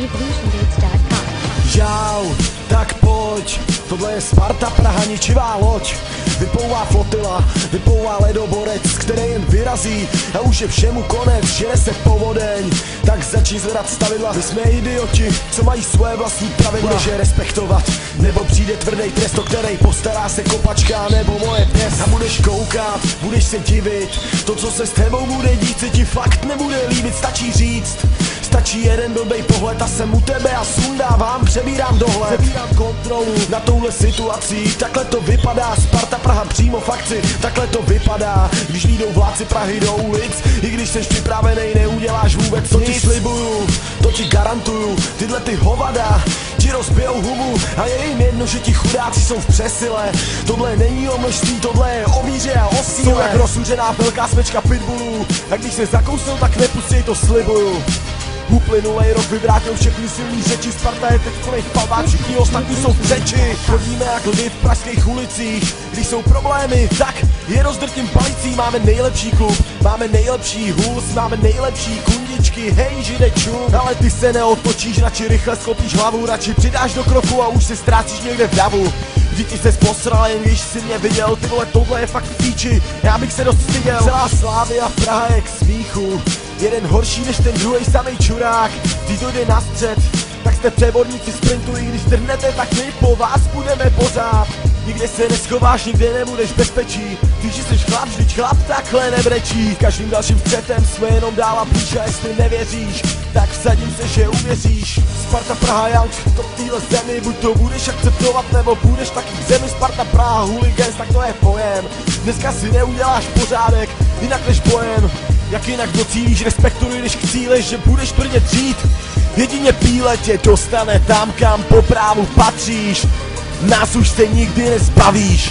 evolutionbeats.com. Žál, tak pojď, tohle je Sparta Praha, ničivá loď. Vyplouvá flotila, vyplouvá ledoborec, který jen vyrazí a už je všemu konec, žene se povodeň. Tak začni zvedat stavidla, my jsme idioti, co mají svoje vlastní pravidla. Budeš je respektovat, nebo přijde tvrdý trest, o který postará se kopačka nebo moje pes. A budeš koukat, budeš se divit, to co se s tebou bude dít se ti fakt nebude líbit, stačí říct. Stačí jeden blbej pohled a jsem u tebe a sundávám, přebírám dohled. Přebírám kontrolu na touhle situací, takhle to vypadá, Sparta Praha přímo v akci. Takhle to vypadá, když výjdou vládci Prahy do ulic. I když seš připravenej, neuděláš vůbec nic. To ti slibuju, to ti garantuju, tyhle ty hovada ti rozbijou hubu a je jim jedno, že ti chudáci jsou v přesile. Tohle není o množství, tohle je o víře a o síle. Jsou jak rozsuřená velká smečka pitbullů, a když se zakousnou, tak nepustí, to slibuju. Uplynulej rok vyvrátil všechny silný řeči, Sparta je teď v plných palbách, všichni ostatní jsou v řeči. Chodíme jak lidi v pražských ulicích, když jsou problémy, tak je rozdrtím palicí. Máme nejlepší klub, máme nejlepší hus, máme nejlepší kundičky, hej žide čum. Ale ty se neotočíš, radši rychle sklopíš hlavu, radši přidáš do kroku a už se ztrácíš někde v davu. Vždyť ty ses posral, jen když jsi mě viděl, ty vole, tohle je fakt v píči, já bych se dost styděl. Celá Slavia Praha je k smíchu, jeden horší než ten druhej samej čurák. Když to jde na střed, tak jste přeborníci sprintu, i když trhnete, tak my po vás budeme pořád. Nikde se neschováš, nikde nebudeš bezpečí, ty že jsi chlap, vždyť chlap takhle nebrečí. Každým dalším střetem jsme jenom dál a blíž a jestli nevěříš, tak vsadím se, že uvěříš. Sparta Praha Young, to v téhle zemi, buď to budeš akceptovat, nebo budeš taky k zemi. Sparta Praha Hooligans, tak to je pojem. Dneska si neuděláš pořádek, jinak než bojem. Jak jinak docílíš, respektuj, když chcíleš, že budeš tvrdě dřít. Jedině píle tě dostane tam, kam po právu patříš. Nás už se nikdy nezbavíš.